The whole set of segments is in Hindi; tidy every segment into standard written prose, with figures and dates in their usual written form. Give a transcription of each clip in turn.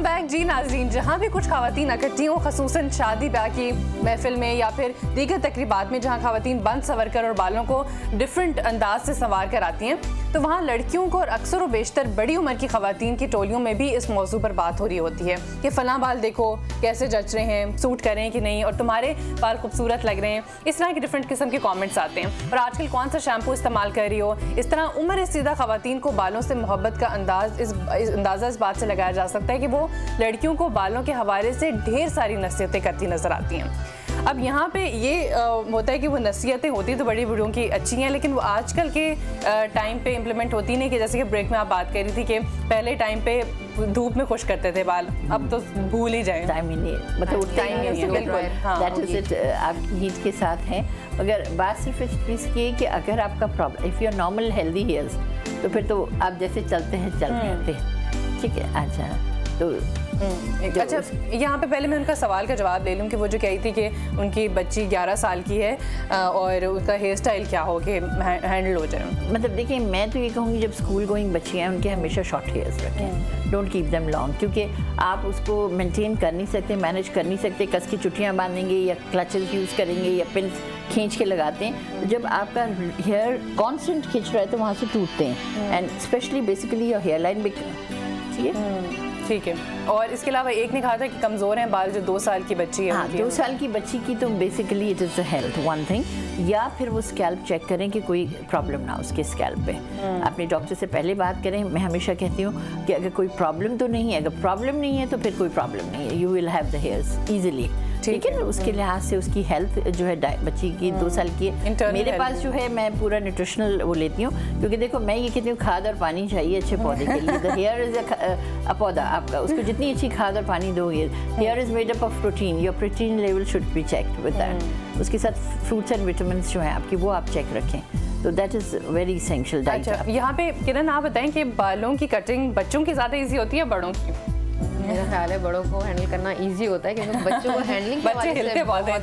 बैक जी नाज़रीन। जहाँ भी कुछ ख़वातीन इकट्ठी हों, ख़ुसूसन शादी ब्याह की महफिल में या फिर दीगर तकरीबात में जहाँ ख़वातीन बंद संवर कर और बालों को डिफरेंट अंदाज से संवार कर आती हैं, तो वहाँ लड़कियों को और अक्सर व बेशतर बड़ी उम्र की ख़वातीन की टोलियों में भी इस मौजू पर बात हो रही होती है कि फ़लाँ बाल देखो कैसे जच रहे हैं, सूट कर रहे हैं कि नहीं, और तुम्हारे बाल खूबसूरत लग रहे हैं। इस तरह के डिफरेंट किस्म के कॉमेंट्स आते हैं। और आजकल कौन सा शैम्पू इस्तेमाल कर रही हो, इस तरह उम्र रसीदा ख़वातीन को बालों से मोहब्बत का अंदाज़ा इस बात से लगाया जा सकता है कि वो लड़कियों को बालों के हवाले से ढेर सारी नसीहतें करती नज़र आती हैं। अब यहाँ पे ये होता है कि वो नसीहतें होती तो बड़ी बूढ़ों की अच्छी हैं, लेकिन वो आजकल के टाइम पे इम्प्लीमेंट होती नहीं। कि जैसे कि ब्रेक में आप बात कर रही थी कि पहले टाइम पे धूप में खुश करते थे बाल, अब तो भूल ही जाए, टाइम ही नहीं, मतलब टाइम ही नहीं, बिल्कुल दैट इज इट। आपकी नीड के साथ है, मगर बात सिर्फ इस चीज़ की है कि अगर आपका problem if your normal healthy hairs तो फिर तो आप जैसे चलते हैं चलते रहते हैं, ठीक है। अच्छा तो अच्छा, यहाँ पे पहले मैं उनका सवाल का जवाब ले लूँ कि वो जो कही थी कि उनकी बच्ची 11 साल की है और उसका हेयर स्टाइल क्या हो कि हैंडल हो जाए। मतलब देखिए, मैं तो ये कहूँगी जब स्कूल गोइंग बच्ची हैं उनके हमेशा शॉर्ट हेयर्स रखें, डोंट कीप देम लॉन्ग, क्योंकि आप उसको मेंटेन कर नहीं सकते, मैनेज कर नहीं सकते, कस की चुटियाँ बांधेंगे या क्लचेस यूज़ करेंगे या पिन खींच के लगाते हैं। तो जब आपका हेयर कॉन्स्टेंट खींच रहा है तो वहाँ से टूटते हैं, and specially basically your hairline भी, ठीक है। और इसके अलावा एक ने कहा था कि कमज़ोर हैं बाल जो 2 साल की बच्ची है। हाँ, 2 साल की बच्ची की तो basically it is the health one thing, या फिर वो स्कैल्प चेक करें कि कोई प्रॉब्लम ना उसके स्कैल्प पे। अपने डॉक्टर से पहले बात करें। मैं हमेशा कहती हूँ कि अगर कोई प्रॉब्लम तो नहीं है, अगर प्रॉब्लम नहीं है तो फिर कोई प्रॉब्लम नहीं है, you will have the hairs easily, ठीक है ना। उसके लिहाज से उसकी हेल्थ जो है बच्ची की 2 साल की है, मेरे पास जो है मैं पूरा न्यूट्रिशनल वो लेती हूँ, क्योंकि देखो मैं ये कहती हूँ खाद और पानी चाहिए अच्छे पौधे के लिए। द हेयर इज अ पौधा आपका, उसको जितनी अच्छी खाद और पानी दोगे, here is made up of protein, your protein level should be checked with that. उसके साथ फ्रूट्स एंड विटामिन जो हैं आपकी वो आप चेक रखें, तो that is very essential diet. अच्छा, यहाँ पे किरण आप बताएं कि बालों की कटिंग बच्चों की ज़्यादा ईजी होती है बड़ों की? मेरा ख्याल है बड़ों को हैंडल करना इजी होता है, क्योंकि बच्चों को हैंडलिंग बच्चे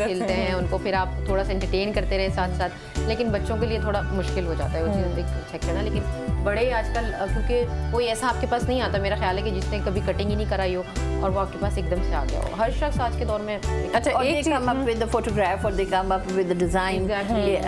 हिलते हैं, उनको फिर आप थोड़ा सा एंटरटेन करते रहे साथ साथ, लेकिन बच्चों के लिए थोड़ा मुश्किल हो जाता है वो चीज़ चेक करना। लेकिन बड़े आजकल क्योंकि कोई ऐसा आपके पास नहीं आता, मेरा ख्याल है कि जिसने कभी कटिंग ही नहीं कराई हो और वो आपके पास एकदम से आ गया हो। हर शख्स आज के दौर में अच्छा एक come up with the photograph और they come up with the design,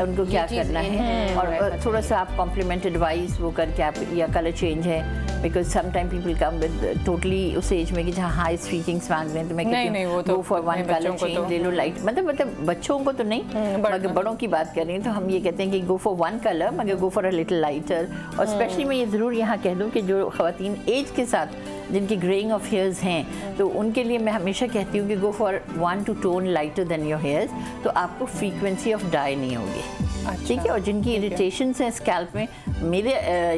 उनको क्या करना है, और थोड़ा सा आप कॉम्प्लीमेंट एडवाइस वो करके आप, या कलर चेंज है, because some time people come with totally उस एज में कि जहाँ हाई स्ट्रीकिंग्स मांग रहे हैं, तो मैं कहती हूँ go for one colour change ले लो, लाइट, मतलब बच्चों को तो नहीं, मगर बड़ों की बात कर रही हैं, तो हम ये कहते हैं कि गो फॉर वन कलर मगर go for a little lighter. और स्पेशली मैं ये ज़रूर यहाँ कह दूँ कि जो ख़वातीन एज के साथ जिनकी ग्रेइंग ऑफ हेयर्स हैं, तो उनके लिए मैं हमेशा कहती हूँ कि go for 1 to tone lighter than your hairs, तो आपको फ्रीक्वेंसी ऑफ डाई नहीं होगी, ठीक है। और जिनकी इरिटेशंस हैं स्कैल्प में, मेरे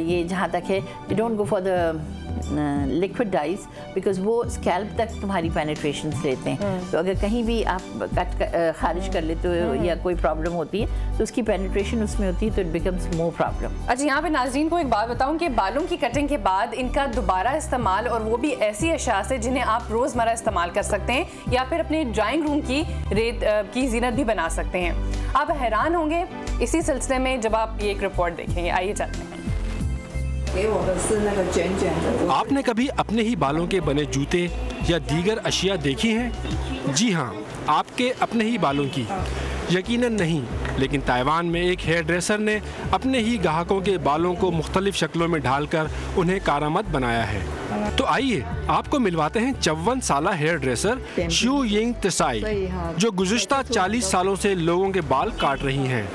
ये जहाँ तक है, you don't go for the liquid dyes, because वो स्कैल्प तक तुम्हारी पेनिट्रेशन लेते हैं, तो अगर कहीं भी आप खारिज कर लेते हो या कोई प्रॉब्लम होती है तो उसकी पेनिट्रेशन उसमें होती है, तो इट बिकम्स मोर प्रॉब्लम। अच्छा, यहाँ पे नाज़रीन को एक बात बताऊँ कि बालों की कटिंग के बाद इनका दोबारा इस्तेमाल, और वो भी ऐसी अशिया से जिन्हें आप रोज़मर्रा इस्तेमाल कर सकते हैं या फिर अपने ड्राइंग रूम की रेत की जीनत भी बना सकते हैं। आप हैरान होंगे इसी सिलसिले में जब आप ये एक रिपोर्ट देखेंगे। आइए चलते हैं। आपने कभी अपने ही बालों के बने जूते या दीगर अशिया देखी हैं? जी हाँ, आपके अपने ही बालों की? यकीनन नहीं, लेकिन ताइवान में एक हेयर ड्रेसर ने अपने ही ग्राहकों के बालों को मुख्तलिफ शक्लों में ढालकर उन्हें कारामद बनाया है। तो आइए आपको मिलवाते हैं 54 साला हेयर ड्रेसर शू यिंग त्साई, जो गुज़िश्ता 40 सालों से लोगों के बाल काट रही हैं।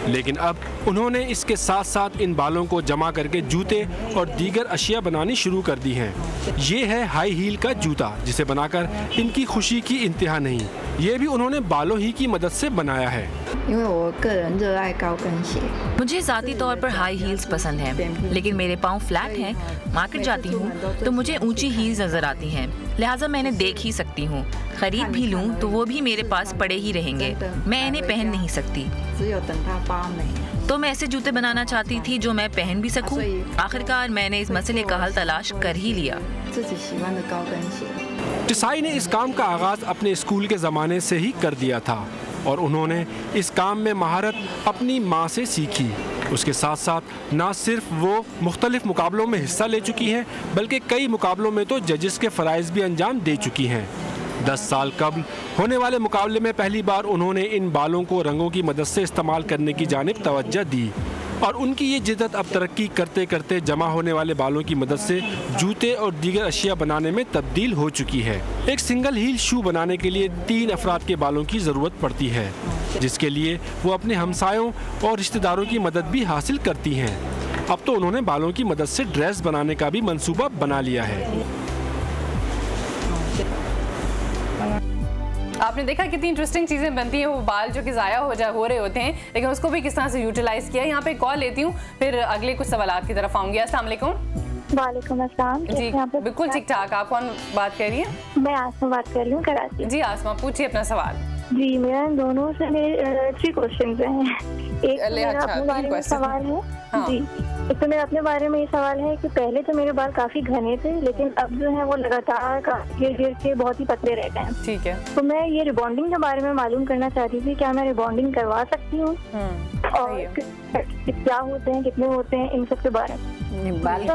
लेकिन अब उन्होंने इसके साथ साथ इन बालों को जमा करके जूते और दीगर अशिया बनानी शुरू कर दी हैं। ये है हाई हील का जूता, जिसे बनाकर इनकी खुशी की इंतहा नहीं। ये भी उन्होंने बालों ही की मदद से बनाया है। मुझे ज़ाती तौर पर हाई हील्स पसंद हैं, लेकिन मेरे पाँव फ्लैट हैं। मार्केट जाती हूँ तो मुझे ऊंची हील्स नज़र आती हैं, लिहाजा मैं इन्हें देख ही सकती हूँ। खरीद भी लूँ तो वो भी मेरे पास पड़े ही रहेंगे, मैं इन्हें पहन नहीं सकती। तो मैं ऐसे जूते बनाना चाहती थी जो मैं पहन भी सकूं। आखिरकार मैंने इस मसले का हल तलाश कर ही लिया। त्साई ने इस काम का आगाज अपने स्कूल के ज़माने से ही कर दिया था और उन्होंने इस काम में महारत अपनी माँ से सीखी। उसके साथ साथ ना सिर्फ वो मुख्तलिफ मुकाबलों में हिस्सा ले चुकी हैं, बल्कि कई मुकाबलों में तो जजेस के फ़राइज़ भी अंजाम दे चुकी हैं। 10 साल कबल होने वाले मुकाबले में पहली बार उन्होंने इन बालों को रंगों की मदद से इस्तेमाल करने की जानिब तवज्जो दी और उनकी ये जिद्दत अब तरक्की करते करते जमा होने वाले बालों की मदद से जूते और दीगर अशिया बनाने में तब्दील हो चुकी है। एक सिंगल हील शू बनाने के लिए 3 अफराद के बालों की ज़रूरत पड़ती है, जिसके लिए वो अपने हमसायों और रिश्तेदारों की मदद भी हासिल करती हैं। अब तो उन्होंने बालों की मदद से ड्रेस बनाने का भी मंसूबा बना लिया है। आपने देखा कितनी इंटरेस्टिंग चीज़ें बनती हैं, वो बाल जो कि ज़ाया हो रहे होते हैं, लेकिन उसको भी किस तरह से यूटिलाइज़ किया। यहाँ पे कॉल लेती हूँ, फिर अगले कुछ सवालात की तरफ आऊँगी। अस्सलाम वालेकुम। वालेकुम अस्सलाम। जी बिल्कुल ठीक ठाक। आप कौन बात कर रही हैं? मैं आसमा बात कर रही हूँ, कराची। जी आसमा, पूछिए अपना सवाल। जी मेरा दोनों से मेरे 3 क्वेश्चन हैं। एक तो मेरा अपने बारे में सवाल है। हाँ। जी एक तो मेरा अपने बारे में ये सवाल है कि पहले तो मेरे बाल काफी घने थे, लेकिन अब जो है वो लगातार गिर के बहुत ही पतले रहते हैं। ठीक है। तो मैं ये रिबॉन्डिंग के बारे में मालूम करना चाहती थी, क्या मैं रिबॉन्डिंग करवा सकती हूँ और क्या होते हैं, कितने होते हैं, इन सब के बारे में। बाल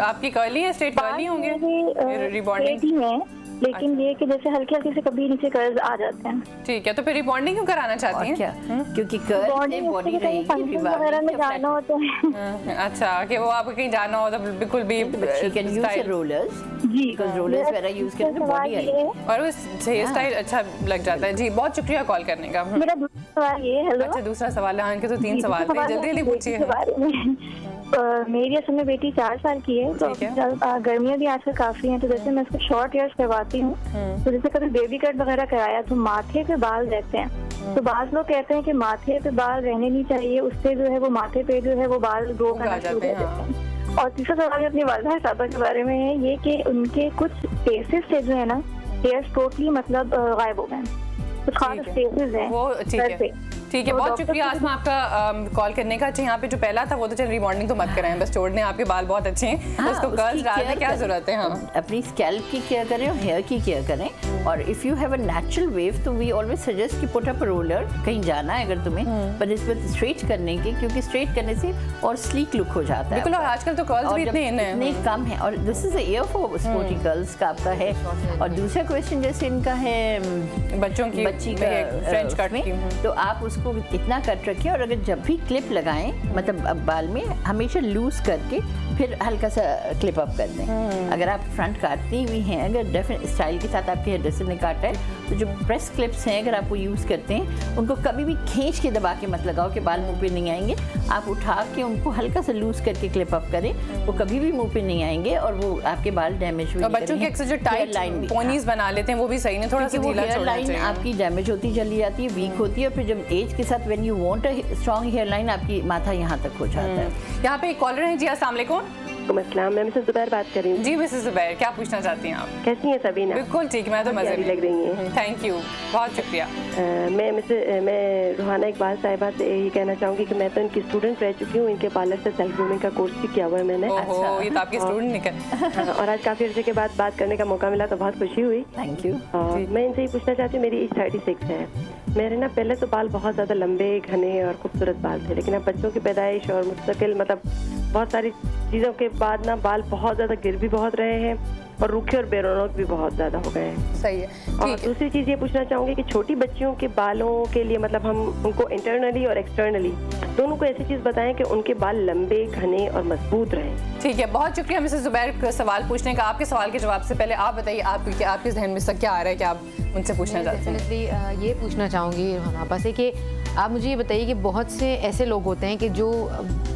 आपकी कर्ली है, स्ट्रेट कर्ली होंगे रिबॉन्डिंग में, लेकिन ये कि जैसे हल्के हल्के से कभी नीचे कर्ल्स आ जाते हैं। ठीक है, तो फिर रिबॉन्डिंग क्यों कराना चाहती हैं? क्या? क्योंकि कर्ल बॉडी रहेगी, वगैरह में जाना होता है। अच्छा, कि वो आपको कहीं जाना हो तो बिल्कुल भी रोलर्स। जी रोलर्स वगैरह यूज करके बॉडी है और वो हेयर स्टाइल अच्छा लग जाता है। जी बहुत शुक्रिया कॉल करने का। मेरा दूसरा सवाल ये है। अच्छा दूसरा सवाल है, इनके तो 3 सवाल थे, जल्दी पूछिए। मेरी असल में बेटी 4 साल की है, तो गर्मियाँ भी आजकल काफी हैं, तो जैसे मैं इसको शॉर्ट हेयर्स करवाती हूँ, तो जैसे कभी बेबी कट वगैरह कराया तो माथे पे बाल रहते हैं, तो बाज़ लोग कहते हैं कि माथे पे बाल रहने नहीं चाहिए, उससे जो है वो माथे पे जो है वो बाल ग्रो करना शुरू कर देते हैं। और तीसरा सवाल अपनी वालिदा साहबा के बारे में है ये कि उनके कुछ स्पेसेस से जो है ना हेयर्स टोटली मतलब गायब हो गए, कुछ खास स्पेसेस हैं। ठीक है, बहुत शुक्रिया आसमा आपका कॉल करने का। अच्छा यहाँ पे जो पहला था वो तो चल रिबॉन्डिंग तो मत करें, बस छोड़ दें, आपके बाल बहुत अच्छे हैं, तो उसको कर्ल्स डालने क्या जरूरत है। हम अपनी स्कैल्प की केयर करें और हेयर की केयर करें, और if you have a natural wave तो वी ऑलवेज सजेस्ट कि पुट अप रोलर, कहीं जाना है अगर तुम्हें, पर इस पर स्ट्रेट करने की, क्योंकि स्ट्रेट करने से और स्लीक लुक हो जाता है। बिल्कुल, और आजकल तो कर्ल्स भी इतने कम है, और this is year for sporty girls का आपका है। और दूसरा क्वेश्चन जैसे इनका है बच्चों की, बच्ची का फ्रेंच कट में, तो आप उसको इतना रखिए, और अगर जब भी क्लिप लगाएं मतलब अब बाल में हमेशा लूज करके फिर हल्का सा क्लिप अप कर दें। अगर आप फ्रंट काटती हुई हैं, अगर डेफिनेट स्टाइल के साथ आपके हेयर ड्रेसर ने काटा है, तो जो प्रेस क्लिप्स हैं अगर आप वो यूज़ करते हैं, उनको कभी भी खींच के दबा के मत लगाओ कि बाल मुंह पे नहीं आएंगे। आप उठा के उनको हल्का सा लूज करके क्लिप अप करें, वो कभी भी मुंह पे नहीं आएंगे और वो आपके बाल डैमेज हो। बच्चों के अक्सर जो टाइट लाइन पोनीज बना लेते हैं वो भी सही नहीं, थोड़ा सा ढीला छोड़ना चाहिए। लाइन आपकी डैमेज होती चली जाती है, वीक होती है, और फिर जब एज के साथ when you want a strong hairline आपकी माथा यहाँ तक हो जाता है। यहाँ पे एक कॉलर है। जी अस्सलाम वालेकुम। मैं मिसेस जुबैर बात कर रही हूँ। जी मिसेस जुबैर, क्या पूछना चाहती हैं आप? कैसी हैं सबीना? बिल्कुल ठीक, मैं तो मजे में लग रही हैं। थैंक यू, बहुत शुक्रिया। मैं रूहाना इकबाल साहिबा से यही कहना चाहूँगी कि मैं तो इनकी स्टूडेंट रह चुकी हूँ, इनके पार्लर से सेल्फ ग्रूमिंग का कोर्स भी किया हुआ है मैंने। ओहो, ये तो आपके स्टूडेंट निकल। और आज काफ़ी अर्से के बाद बात करने का मौका मिला तो बहुत खुशी हुई। Thank you. मैं इनसे ही पूछना चाहती हूँ, मेरी एज 36 है। मेरे ना पहले तो बाल बहुत ज़्यादा लंबे घने और खूबसूरत बाल थे, लेकिन अब बच्चों की पैदाइश और मुस्तकिल मतलब बहुत सारी चीज़ों के बाद ना बाल बहुत ज़्यादा गिर भी बहुत रहे हैं और रूखे और बेरौनक भी बहुत ज़्यादा हो गए हैं। सही है। और दूसरी चीज़ ये पूछना चाहूँगी कि छोटी बच्चियों के बालों के लिए मतलब हम उनको इंटरनली और एक्सटर्नली दोनों को ऐसी चीज़ बताएं कि उनके बाल लंबे घने और मजबूत रहें। ठीक है, बहुत शुक्रिया मिसेस जुबैर सवाल पूछने का। आपके सवाल के जवाब से पहले आप बताइए आपके जहन में क्या आ रहा है कि आप उनसे पूछना चाहते हैं? ये पूछना चाहूँगी रूहाना से कि आप मुझे ये बताइए कि बहुत से ऐसे लोग होते हैं कि जो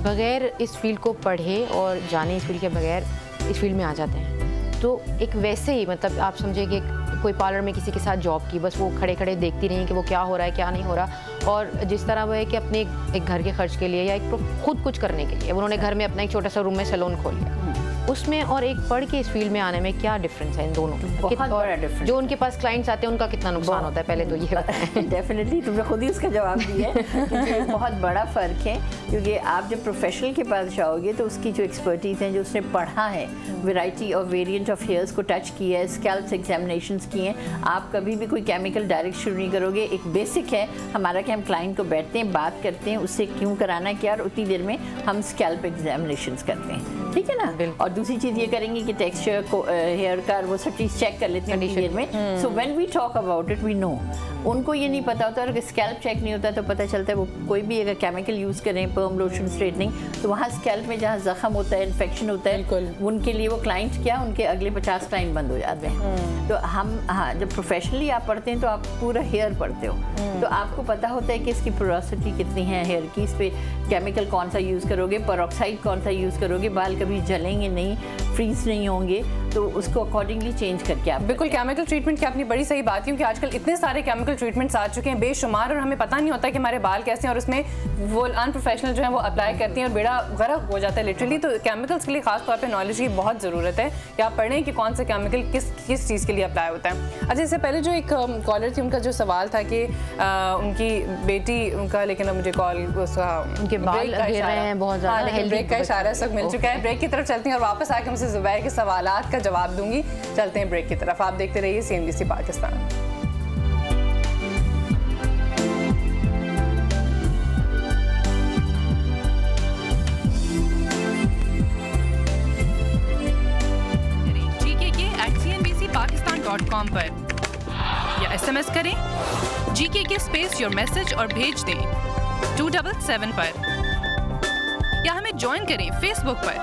बगैर इस फील्ड को पढ़े और जाने इस फील्ड के बगैर इस फील्ड में आ जाते हैं, तो एक वैसे ही मतलब आप समझे कि कोई पार्लर में किसी के साथ जॉब की, बस वो खड़े खड़े देखती रही कि वो क्या हो रहा है क्या नहीं हो रहा, और जिस तरह वो है कि अपने एक घर के खर्च के लिए या एक खुद कुछ करने के लिए उन्होंने घर में अपना एक छोटा सा रूम में सैलून खोल लिया, उसमें और एक पढ़ के इस फील्ड में आने में क्या डिफरेंस है इन दोनों? बहुत बड़ा डिफरेंस। जो उनके पास क्लाइंट्स आते हैं उनका कितना नुकसान होता है, पहले तो ये बताएं। डेफिनेटली तुमने खुद ही उसका जवाब दिया है क्योंकि बहुत बड़ा फ़र्क है, क्योंकि आप जब प्रोफेशनल के पास जाओगे तो उसकी जो एक्सपर्टीज़ हैं, जो उसने पढ़ा है, वैरायटी और वेरिएंट ऑफ हेयर्स को टच किया है, स्कैल्प एग्जामिनेशंस किए हैं, आप कभी भी कोई केमिकल डायरेक्ट शुरू नहीं करोगे। एक बेसिक है हमारा कि हम क्लाइंट को बैठते हैं, बात करते हैं, उससे क्यों कराना क्या, और उतनी देर में हम स्कैल्प एग्जामिनेशंस करते हैं, ठीक है ना। और दूसरी चीज़ ये करेंगे कि टेक्सचर को हेयर का वो सब चीज़ चेक कर लेते हैं देर में। So when we talk about it we know, उनको ये नहीं पता होता, और स्कैल्प चेक नहीं होता तो पता चलता है वो कोई भी अगर केमिकल यूज़ करें, पर्म लोशन, स्ट्रेटनिंग, तो वहाँ स्कैल्प में जहाँ जख्म होता है, इन्फेक्शन होता है, उनके लिए वो क्लाइंट क्या, उनके अगले 50 क्लाइंट बंद हो जाते हैं। तो हम जब प्रोफेशनली आप पढ़ते हैं तो आप पूरा हेयर पढ़ते हो, तो आपको पता होता है कि इसकी पोरोसिटी कितनी है हेयर की, इस पर केमिकल कौन सा यूज़ करोगे, पेरोक्साइड कौन सा यूज़ करोगे, बाल कभी जलेंगे नहीं, फ्रीज नहीं होंगे, तो उसको अकॉर्डिंगली चेंज करके आप बिल्कुल। केमिकल ट्रीटमेंट की अपनी बड़ी सही बात है, क्योंकि आजकल इतने सारे केमिकल ट्रीटमेंट्स आ चुके हैं बेशुमार, और हमें पता नहीं होता कि हमारे बाल कैसे हैं, और उसमें वो अनप्रोफेशनल जो है वो अप्लाई करती हैं और बेड़ा गर्क हो जाता है लिटरली। तो केमिकल्स के लिए खास तौर पे नॉलेज की बहुत ज़रूरत है कि आप पढ़ें कि कौन सा केमिकल किस चीज़ के लिए अप्लाई होता है। अच्छा, इससे पहले जो एक कॉलर थी, उनका जो सवाल था कि उनकी बेटी उनका, लेकिन अब मुझे कॉल उसका उनके बाल गिर रहे हैं बहुत ज़्यादा, लेकिन ब्रेक का इशारा इस वक्त मिल चुका है। ब्रेक की तरफ चलती हैं और वापस आके हमसे ज़ुबैर के सवालात का जवाब दूंगी। चलते हैं ब्रेक की तरफ, आप देखते रहिए CNBC पाकिस्तान। GKK@CNBCPakistan.com पर या SMS करें GKK स्पेस योर मैसेज और भेज दें 277 पर, या हमें ज्वाइन करें फेसबुक पर।